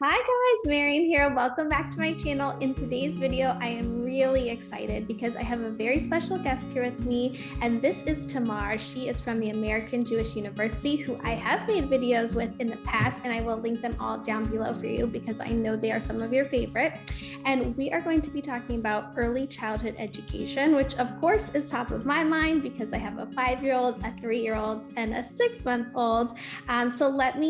Hi guys, Marian here. Welcome back to my channel. In today's video, I am really excited because I have a very special guest here with me, and this is Tamar. She is from the American Jewish University, who I have made videos with in the past, and I will link them all down below for you because I know they are some of your favorite. And we are going to be talking about early childhood education, which of course is top of my mind because I have a 5-year-old, a 3-year-old, and a 6-month-old. So let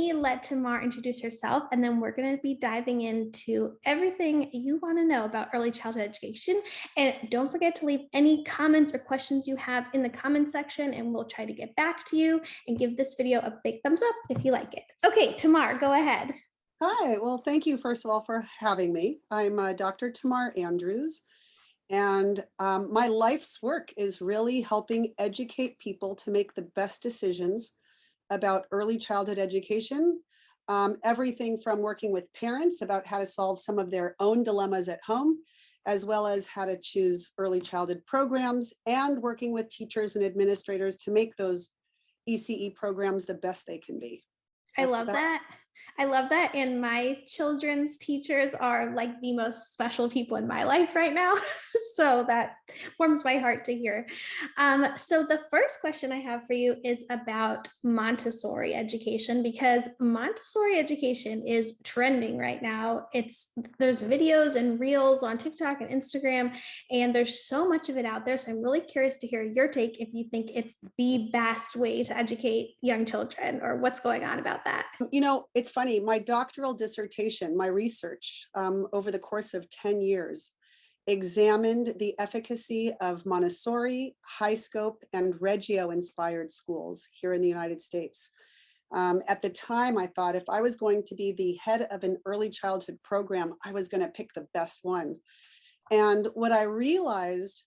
Tamar introduce herself, and then we're going to be diving into everything you want to know about early childhood education. And don't forget to leave any comments or questions you have in the comment section, and we'll try to get back to you and give this video a big thumbs up if you like it. Okay, Tamar, go ahead. Hi, well, thank you, first of all, for having me. I'm Dr. Tamar Andrews, and my life's work is really helping educate people to make the best decisions about early childhood education. Everything from working with parents about how to solve some of their own dilemmas at home, as well as how to choose early childhood programs, and working with teachers and administrators to make those ECE programs the best they can be. I love that. I love that. And my children's teachers are like the most special people in my life right now. So that warms my heart to hear. So the first question I have for you is about Montessori education, because Montessori education is trending right now. There's videos and reels on TikTok and Instagram, and there's so much of it out there. So I'm really curious to hear your take if you think it's the best way to educate young children, or what's going on about that. You know, it's funny, my doctoral dissertation, my research over the course of 10 years examined the efficacy of Montessori, high scope, and Reggio inspired schools here in the United States. At the time, I thought if I was going to be the head of an early childhood program, I was going to pick the best one. And what I realized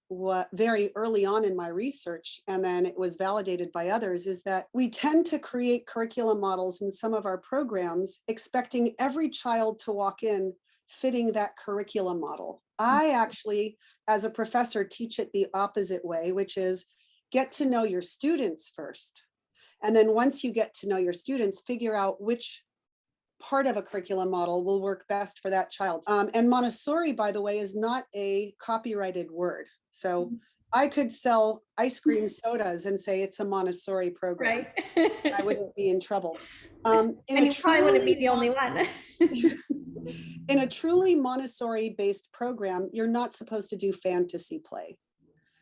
very early on in my research, and then it was validated by others, is that we tend to create curriculum models in some of our programs, expecting every child to walk in fitting that curriculum model. I actually, as a professor, teach it the opposite way, which is get to know your students first. And then once you get to know your students, figure out which part of a curriculum model will work best for that child. And Montessori, by the way, is not a copyrighted word. So I could sell ice cream sodas and say it's a Montessori program. Right. I wouldn't be in trouble. And you probably wouldn't be the only one. In a truly Montessori-based program, you're not supposed to do fantasy play.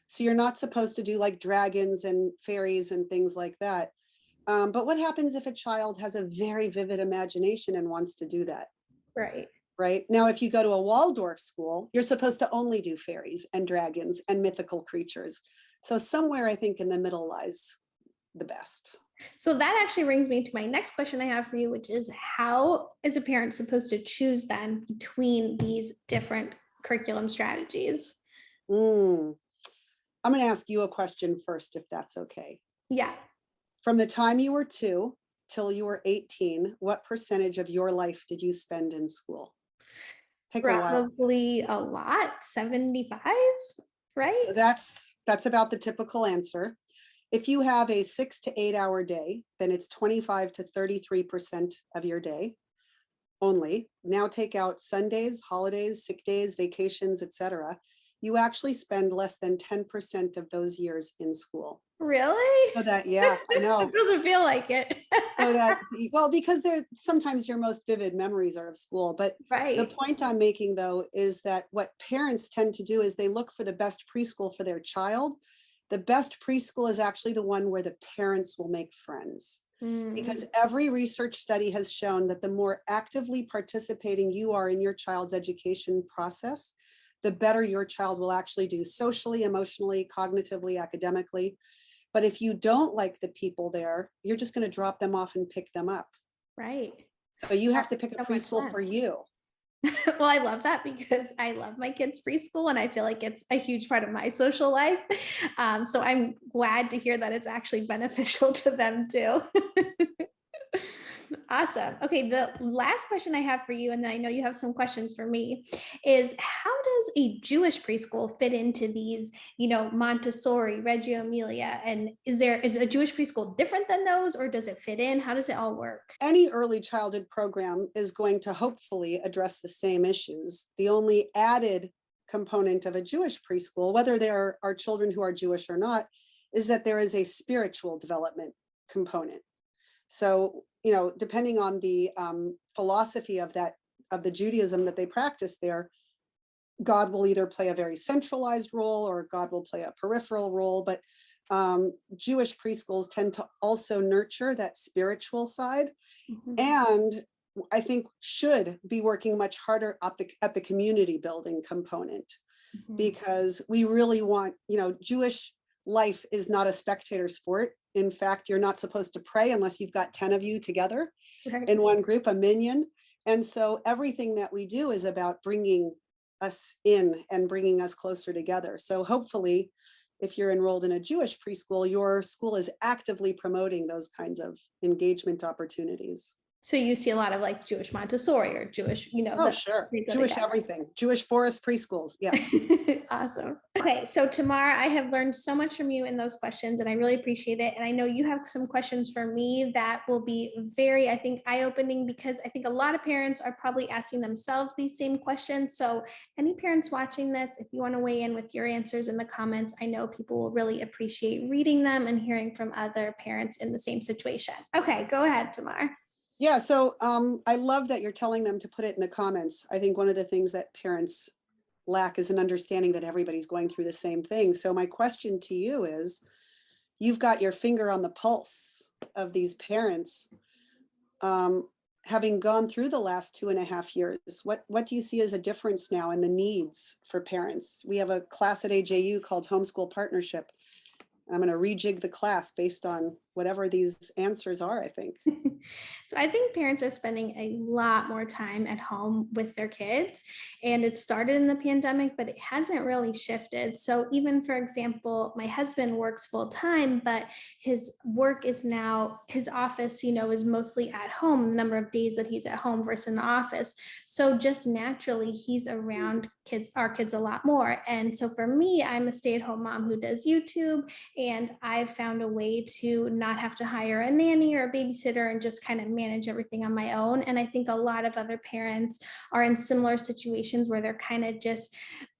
So you're not supposed to do like dragons and fairies and things like that. But what happens if a child has a very vivid imagination and wants to do that? Right. Right. Now, if you go to a Waldorf school, you're supposed to only do fairies and dragons and mythical creatures. So somewhere I think in the middle lies the best. So that actually brings me to my next question I have for you, which is how is a parent supposed to choose then between these different curriculum strategies? I'm going to ask you a question first, if that's okay. Yeah. From the time you were 2 till you were 18, what percentage of your life did you spend in school? Take a while. Probably a lot, 75, right? So that's about the typical answer. If you have a 6 to 8 hour day, then it's 25 to 33% of your day only. Now take out Sundays, holidays, sick days, vacations, etc. You actually spend less than 10% of those years in school. Really? So that, yeah, I know. It doesn't feel like it. So that, well, because sometimes your most vivid memories are of school. But right. The point I'm making, though, is that what parents tend to do is they look for the best preschool for their child. The best preschool is actually the one where the parents will make friends. Because every research study has shown that the more actively participating you are in your child's education process, the better your child will actually do socially, emotionally, cognitively, academically. But if you don't like the people there, you're just going to drop them off and pick them up. Right. So you have to pick a preschool for you. Well, I love that because I love my kids' preschool and I feel like it's a huge part of my social life. So I'm glad to hear that it's actually beneficial to them too. Awesome. Okay, the last question I have for you, and then I know you have some questions for me, is how does a Jewish preschool fit into these, Montessori, Reggio Emilia? And is a Jewish preschool different than those, or does it fit in? How does it all work? Any early childhood program is going to hopefully address the same issues. The only added component of a Jewish preschool, whether there are children who are Jewish or not, is that there is a spiritual development component. So, depending on the philosophy of the Judaism that they practice there, God will either play a very centralized role or God will play a peripheral role. But Jewish preschools tend to also nurture that spiritual side, Mhm. and I think should be working much harder at the community building component, Mhm. because we really want, Jewish life is not a spectator sport. In fact, you're not supposed to pray unless you've got 10 of you together Right. in one group, a minyan. And so everything that we do is about bringing us in and bringing us closer together. So hopefully, if you're enrolled in a Jewish preschool, your school is actively promoting those kinds of engagement opportunities. So you see a lot of like Jewish Montessori or Jewish, Oh, that sure. they go Jewish together. everything. Jewish forest preschools. Yes. Awesome. Okay, so Tamar, I have learned so much from you in those questions, and I really appreciate it. And I know you have some questions for me that will be very, I think, eye-opening, because I think a lot of parents are probably asking themselves these same questions. So any parents watching this, if you want to weigh in with your answers in the comments, I know people will really appreciate reading them and hearing from other parents in the same situation. Okay, go ahead, Tamar. Yeah, so I love that you're telling them to put it in the comments. I think one of the things that parents lack is an understanding that everybody's going through the same thing. So my question to you is, you've got your finger on the pulse of these parents. Having gone through the last 2.5 years, what do you see as a difference now in the needs for parents? We have a class at AJU called Homeschool Partnership. I'm going to rejig the class based on whatever these answers are, I think. So I think parents are spending a lot more time at home with their kids, and it started in the pandemic, but it hasn't really shifted. So even, for example, my husband works full time, but his work is now, his office, is mostly at home, the number of days that he's at home versus in the office. So just naturally, he's around our kids a lot more. And so for me, I'm a stay-at-home mom who does YouTube, and I've found a way to not have to hire a nanny or a babysitter and just kind of manage everything on my own. And I think a lot of other parents are in similar situations where they're kind of just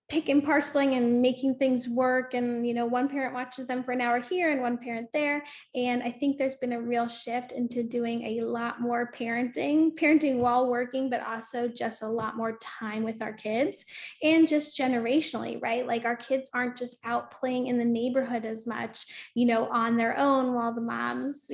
pick and parceling and making things work. And, one parent watches them for an hour here and one parent there. And I think there's been a real shift into doing a lot more parenting while working, but also just a lot more time with our kids, and just generationally, right? Like our kids aren't just out playing in the neighborhood as much, on their own while the moms,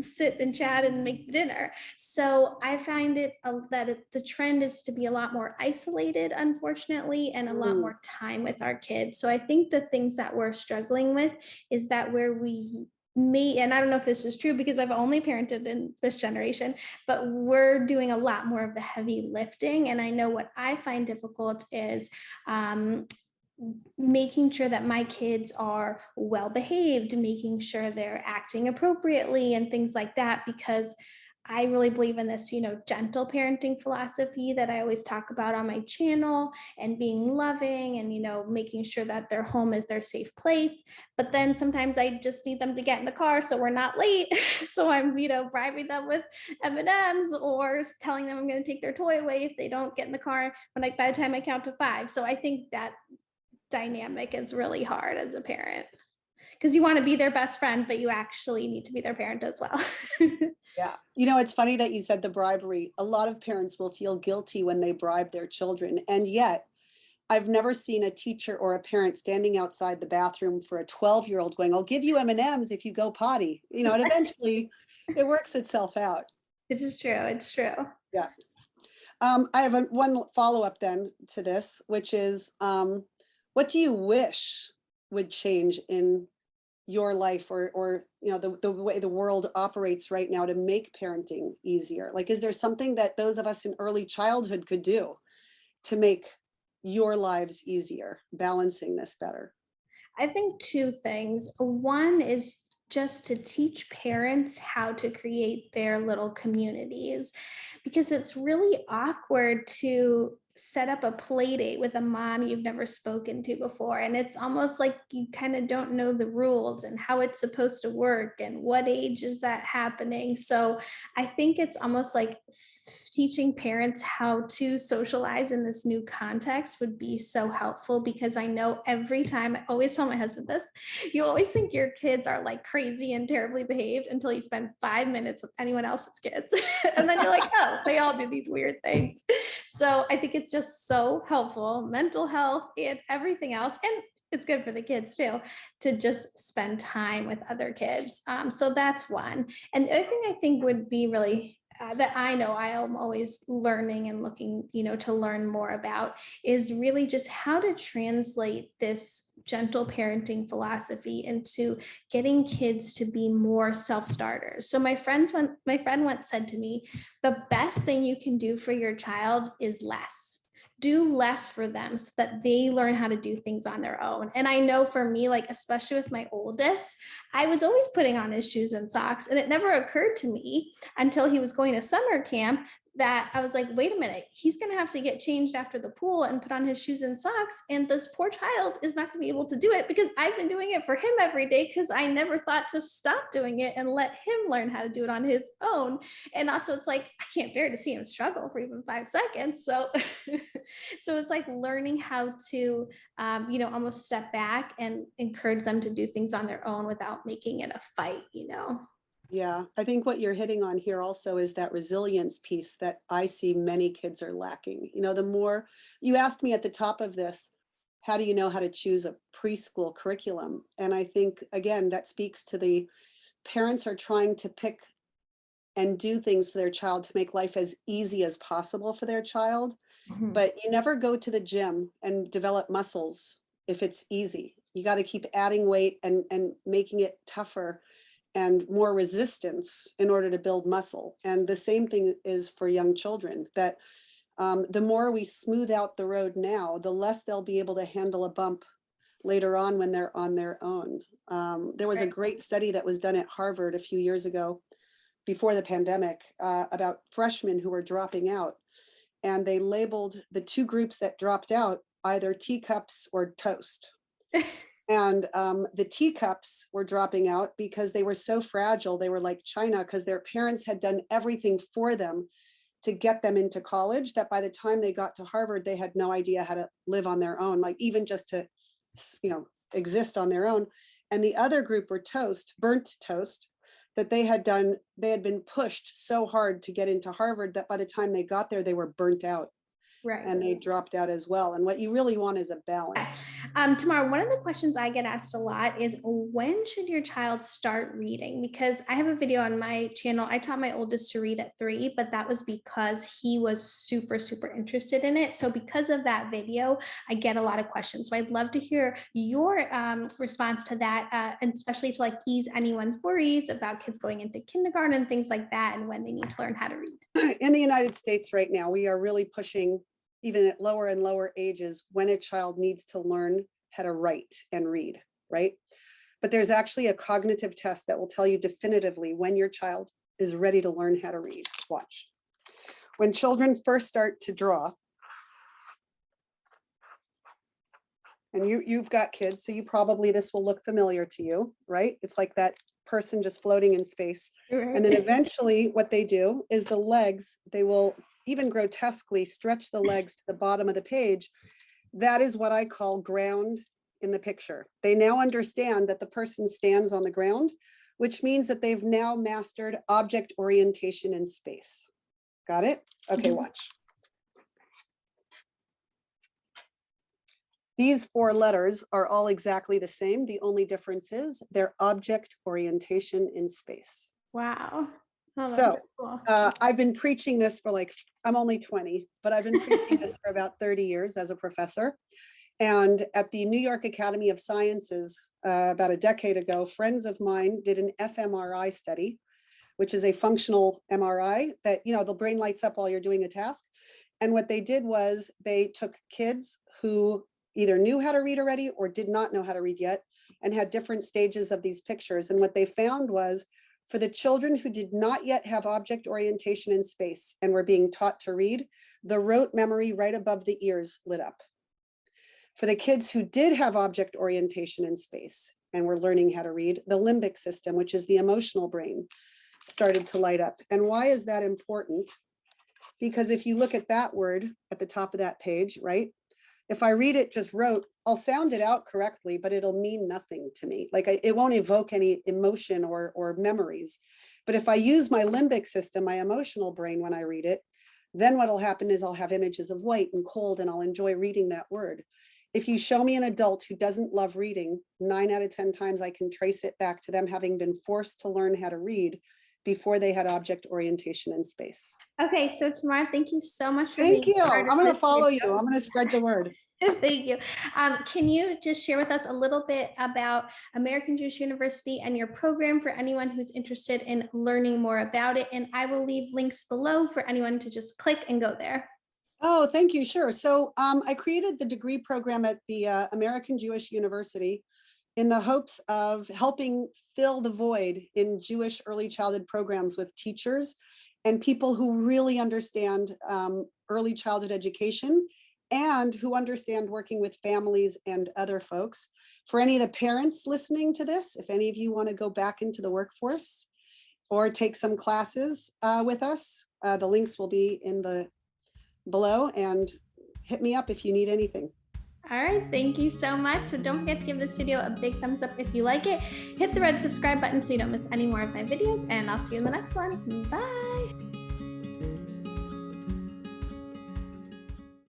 sit and chat and make dinner. So I find the trend is to be a lot more isolated, unfortunately, and a lot more time with our kids. So I think the things that we're struggling with is that where we may, and I don't know if this is true because I've only parented in this generation, but we're doing a lot more of the heavy lifting. And I know what I find difficult is making sure that my kids are well behaved, making sure they're acting appropriately and things like that, because I really believe in this, gentle parenting philosophy that I always talk about on my channel, and being loving and, making sure that their home is their safe place. But then sometimes I just need them to get in the car so we're not late. So I'm, bribing them with M&Ms or telling them I'm going to take their toy away if they don't get in the car by the time I count to 5. So I think that dynamic is really hard as a parent, because you want to be their best friend, but you actually need to be their parent as well. Yeah. It's funny that you said the bribery. A lot of parents will feel guilty when they bribe their children. And yet, I've never seen a teacher or a parent standing outside the bathroom for a 12-year-old going, I'll give you M&Ms if you go potty. And eventually it works itself out. It is true. It's true. Yeah. I have one follow-up then to this, which is, what do you wish would change in your life, or the way the world operates right now to make parenting easier? Like, is there something that those of us in early childhood could do to make your lives easier, balancing this better? I think two things. One is just to teach parents how to create their little communities, because it's really awkward to set up a play date with a mom you've never spoken to before. And it's almost like you kind of don't know the rules and how it's supposed to work and what age is that happening. So I think it's almost like teaching parents how to socialize in this new context would be so helpful, because I know every time, I always tell my husband this, you always think your kids are like crazy and terribly behaved until you spend 5 minutes with anyone else's kids. And then you're like, oh, they all do these weird things. So I think it's just so helpful, mental health and everything else. And it's good for the kids too, to just spend time with other kids. So that's one. And the other thing I think would be really that I know I am always learning and looking, to learn more about, is really just how to translate this gentle parenting philosophy into getting kids to be more self-starters. So my friend once said to me, the best thing you can do for your child is less. Do less for them so that they learn how to do things on their own. And I know for me, like, especially with my oldest, I was always putting on his shoes and socks. And it never occurred to me until he was going to summer camp that I was like, wait a minute, he's going to have to get changed after the pool and put on his shoes and socks. And this poor child is not going to be able to do it because I've been doing it for him every day, because I never thought to stop doing it and let him learn how to do it on his own. And also it's like, I can't bear to see him struggle for even 5 seconds. So, so it's like learning how to, almost step back and encourage them to do things on their own without making it a fight. Yeah, I think what you're hitting on here also is that resilience piece that I see many kids are lacking. The more you asked me at the top of this, how do you know how to choose a preschool curriculum? And I think, again, that speaks to the parents are trying to pick and do things for their child to make life as easy as possible for their child. Mhm. But you never go to the gym and develop muscles if it's easy. You got to keep adding weight and making it tougher and more resistance in order to build muscle. And the same thing is for young children, that the more we smooth out the road now, the less they'll be able to handle a bump later on when they're on their own. There was a Right. great study that was done at Harvard a few years ago before the pandemic about freshmen who were dropping out. And they labeled the 2 groups that dropped out either teacups or toast. And the teacups were dropping out because they were so fragile. They were like China, because their parents had done everything for them to get them into college, that by the time they got to Harvard, they had no idea how to live on their own, like even just to, exist on their own. And the other group were burnt toast, that they had been pushed so hard to get into Harvard that by the time they got there, they were burnt out Right. and they dropped out as well. And what you really want is a balance. Tamar, one of the questions I get asked a lot is, when should your child start reading? Because I have a video on my channel. I taught my oldest to read at 3, but that was because he was super, super interested in it. So because of that video, I get a lot of questions. So I'd love to hear your response to that, and especially to like ease anyone's worries about kids going into kindergarten and things like that, and when they need to learn how to read. In the United States right now, we are really pushing, even at lower and lower ages, when a child needs to learn how to write and read, right? But there's actually a cognitive test that will tell you definitively when your child is ready to learn how to read. Watch. When children first start to draw, and you've got kids, so this will look familiar to you, right? It's like that person just floating in space. Right. And then eventually what they do is the legs, they will even grotesquely stretch the legs to the bottom of the page. That is what I call ground in the picture. They now understand that the person stands on the ground, which means that they've now mastered object orientation in space. Got it? Okay, watch. These 4 letters are all exactly the same. The only difference is their object orientation in space. Wow. Oh, So cool. I've been preaching this for I'm only 20, but I've been preaching this for about 30 years as a professor. And at the New York Academy of Sciences, about a decade ago, friends of mine did an fMRI study, which is a functional MRI that, the brain lights up while you're doing a task. And what they did was they took kids who either knew how to read already or did not know how to read yet, and had different stages of these pictures. And what they found was, for the children who did not yet have object orientation in space and were being taught to read, the rote memory right above the ears lit up. For the kids who did have object orientation in space and were learning how to read, the limbic system, which is the emotional brain, started to light up. And why is that important? Because if you look at that word at the top of that page, right? If I read it just rote, I'll sound it out correctly, but it'll mean nothing to me. Like it won't evoke any emotion or memories. But if I use my limbic system, my emotional brain, when I read it, then what'll happen is I'll have images of white and cold, and I'll enjoy reading that word. If you show me an adult who doesn't love reading, 9 out of 10 times I can trace it back to them having been forced to learn how to read before they had object orientation in space. Okay, so Tamar, thank you so much for Thank being you. part of I'm going to this follow video. you. I'm going to spread the word. Thank you. Can you just share with us a little bit about American Jewish University and your program for anyone who's interested in learning more about it? And I will leave links below for anyone to just click and go there. Oh, thank you. Sure. So I created the degree program at the American Jewish University in the hopes of helping fill the void in Jewish early childhood programs with teachers and people who really understand early childhood education and who understand working with families and other folks. For any of the parents listening to this, if any of you want to go back into the workforce or take some classes with us, the links will be in the below, and hit me up if you need anything. All right, thank you so much. So don't forget to give this video a big thumbs up if you like it. Hit the red subscribe button so you don't miss any more of my videos, and I'll see you in the next one. Bye.